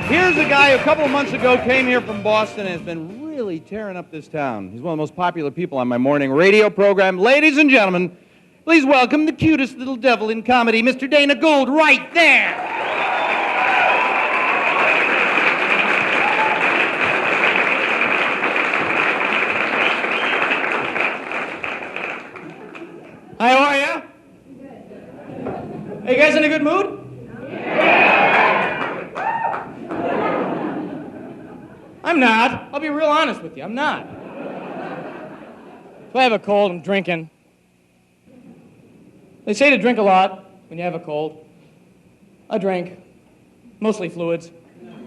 Here's a guy who a couple of months ago came here from Boston and has been really tearing up this town. He's one of the most popular people on my morning radio program. Ladies and gentlemen, please welcome the cutest little devil in comedy, Mr. Dana Gould, right there. Hi, how are you? Are you guys in a good mood? I'm not. I'll be real honest with you. I'm not. If I have a cold, I'm drinking. They say to drink a lot when you have a cold. I drink. Mostly fluids.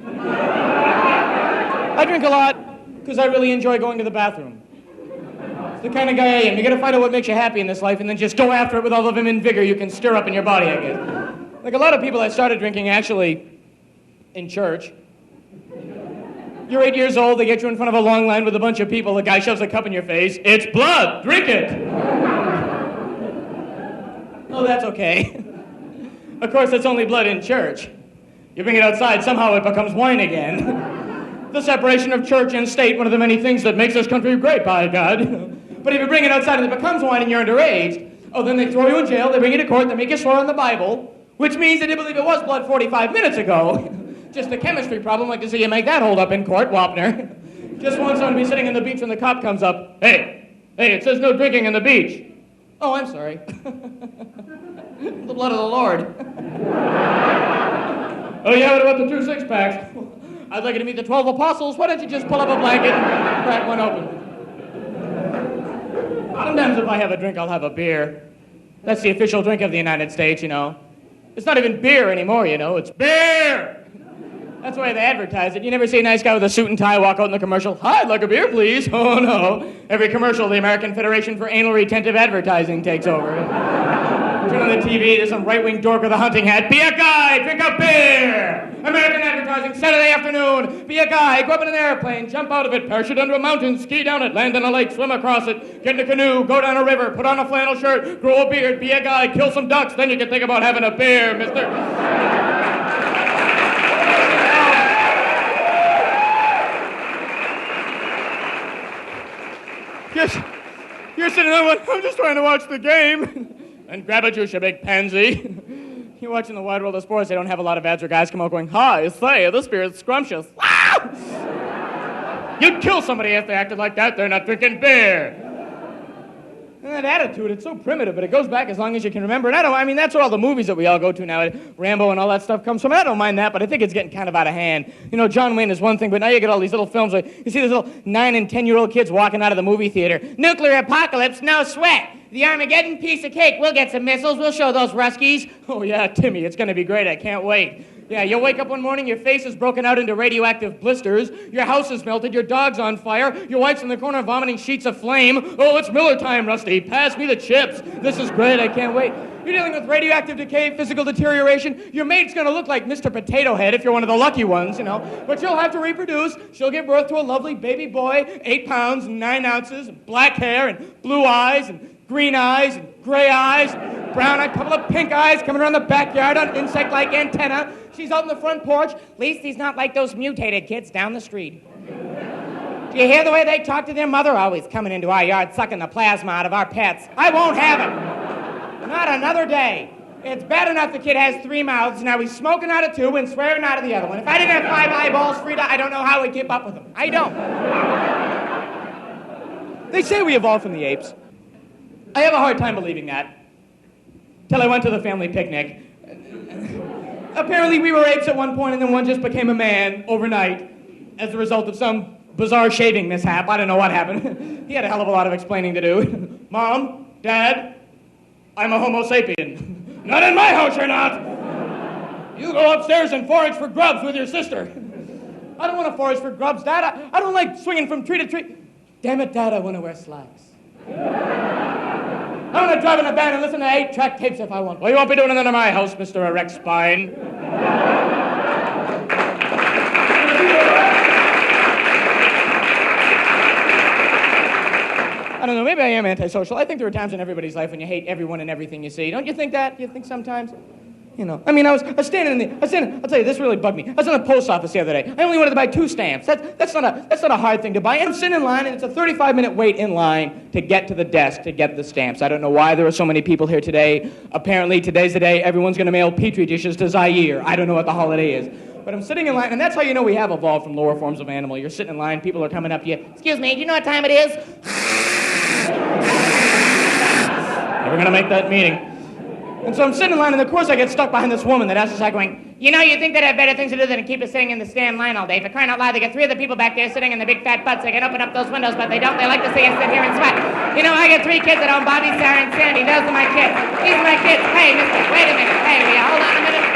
I drink a lot because I really enjoy going to the bathroom. It's the kind of guy I am. You gotta find out what makes you happy in this life and then just go after it with all the vim and vigor you can stir up in your body, I guess. Like a lot of people, I started drinking actually in church. You're 8 years old, they get you in front of a long line with a bunch of people, the guy shoves a cup in your face. It's blood! Drink it! Oh, that's okay. Of course, it's only blood in church. You bring it outside, somehow it becomes wine again. The separation of church and state, one of the many things that makes this country great, by God. But if you bring it outside and it becomes wine and you're underage, oh, then they throw you in jail, they bring you to court, they make you swear on the Bible, which means they didn't believe it was blood 45 minutes ago. Just a chemistry problem, like to see you make that hold up in court, Wapner. Just want someone to be sitting on the beach when the cop comes up. Hey, it says no drinking on the beach. Oh, I'm sorry. The blood of the Lord. Oh, yeah, what about the 2 six-packs? I'd like you to meet the 12 apostles. Why don't you just pull up a blanket and crack one open? Sometimes if I have a drink, I'll have a beer. That's the official drink of the United States, you know. It's not even beer anymore, you know. It's beer! That's the way they advertise it. You never see a nice guy with a suit and tie walk out in the commercial. Hi, I'd like a beer, please. Oh, no. Every commercial, the American Federation for Anal Retentive Advertising takes over. Turn on the TV, there's some right-wing dork with a hunting hat. Be a guy, drink a beer. American advertising, Saturday afternoon. Be a guy, go up in an airplane, jump out of it, parachute under a mountain, ski down it, land in a lake, swim across it, get in a canoe, go down a river, put on a flannel shirt, grow a beard, be a guy, kill some ducks, then you can think about having a beer, mister. Yes, you're sitting there going, I'm just trying to watch the game. And grab a juice, you big pansy. You're watching the wide world of sports, they don't have a lot of ads where guys come out going, hi, say, this beer is scrumptious. You'd kill somebody if they acted like that, they're not drinking beer. And that attitude, it's so primitive, but it goes back as long as you can remember. And I mean, that's what all the movies that we all go to now, Rambo and all that stuff comes from. And I don't mind that, but I think it's getting kind of out of hand. You know, John Wayne is one thing, but now you get all these little films where you see these little 9 and 10-year-old kids walking out of the movie theater. Nuclear apocalypse, no sweat. The Armageddon, piece of cake. We'll get some missiles. We'll show those Ruskies. Oh, yeah, Timmy, it's going to be great. I can't wait. Yeah, you'll wake up one morning, your face is broken out into radioactive blisters, your house is melted, your dog's on fire, your wife's in the corner vomiting sheets of flame. Oh, it's Miller time, Rusty. Pass me the chips. This is great. I can't wait. You're dealing with radioactive decay, physical deterioration. Your mate's going to look like Mr. Potato Head if you're one of the lucky ones, you know. But you'll have to reproduce. She'll give birth to a lovely baby boy, 8 pounds, 9 ounces, and black hair, and blue eyes, and green eyes, and gray eyes, and brown eyes, a couple of pink eyes coming around the backyard on insect-like antenna. She's out on the front porch. At least he's not like those mutated kids down the street. Do you hear the way they talk to their mother? Always coming into our yard, sucking the plasma out of our pets. I won't have it. Not another day. It's bad enough the kid has 3 mouths, now he's smoking out of 2 and swearing out of the other one. If I didn't have 5 eyeballs, Frida, I don't know how we'd keep up with him. I don't. They say we evolved from the apes. I have a hard time believing that. Till I went to the family picnic. Apparently we were apes at one point, and then one just became a man overnight as a result of some bizarre shaving mishap. I don't know what happened. He had a hell of a lot of explaining to do. Mom, Dad, I'm a homo sapien. Not in my house, you're not. You go upstairs and forage for grubs with your sister. I don't want to forage for grubs, Dad. I don't like swinging from tree to tree. Damn it, Dad, I want to wear slacks. I want to drive in a van and listen to 8-track tapes if I want. Well, you won't be doing it in my house, Mr. Erect Spine. I don't know, maybe I am antisocial. I think there are times in everybody's life when you hate everyone and everything you see. Don't you think that? You think sometimes? You know, I was standing I'll tell you, this really bugged me. I was in the post office the other day. I only wanted to buy 2 stamps. That's not a hard thing to buy. I'm sitting in line, and it's a 35-minute wait in line to get to the desk to get the stamps. I don't know why there are so many people here today. Apparently, today's the day everyone's going to mail Petri dishes to Zaire. I don't know what the holiday is. But I'm sitting in line, and that's how you know we have evolved from lower forms of animal. You're sitting in line, people are coming up to you. Excuse me, do you know what time it is? Never going to make that meeting. And so I'm sitting in line, and of course I get stuck behind this woman that has to start going, you know, you think they'd have better things to do than to keep us sitting in the stand line all day. For crying out loud, they get 3 other people back there sitting in the big fat butts. They can open up those windows, but they don't. They like to see us sit here and sweat. You know, I got 3 kids at home, Bobby, Sarah, and Sandy. Those are my kids. These are my kids. Hey, mister, wait a minute. Hey, will you hold on a minute?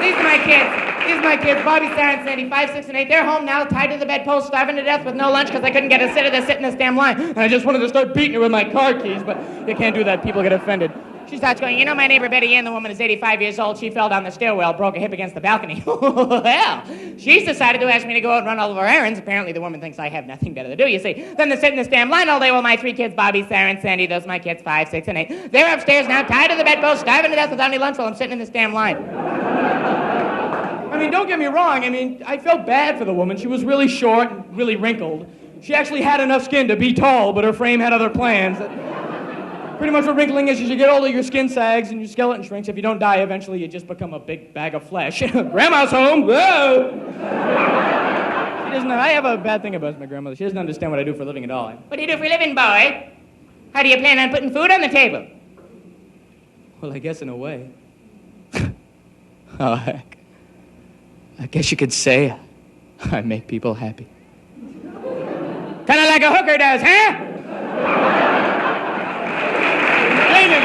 These are my kids. These are my kids, Bobby, Sarah, and Sandy, 5, 6, and 8. They're home now, tied to the bedpost, starving to death with no lunch because I couldn't get a sitter to sit in this damn line. And I just wanted to start beating her with my car keys, but you can't do that. People get offended. She starts going, you know, my neighbor Betty Ann, the woman is 85 years old. She fell down the stairwell, broke a hip against the balcony. Well, she's decided to ask me to go out and run all of her errands. Apparently, the woman thinks I have nothing better to do, you see. Then they sit in this damn line all day while my 3 kids, Bobby, Sarah, and Sandy, those are my kids, 5, 6, and 8. They're upstairs now, tied to the bedpost, starving to death without any lunch while I'm sitting in this damn line. I mean, don't get me wrong. I mean, I felt bad for the woman. She was really short and really wrinkled. She actually had enough skin to be tall, but her frame had other plans. Pretty much what wrinkling is, as you get older, your skin sags and your skeleton shrinks. If you don't die, eventually you just become a big bag of flesh. Grandma's home. Whoa! She doesn't know. I have a bad thing about my grandmother. She doesn't understand what I do for a living at all. What do you do for a living, boy? How do you plan on putting food on the table? Well, I guess in a way. Oh, heck. I guess you could say I make people happy. Kind of like a hooker does, huh? Thank you.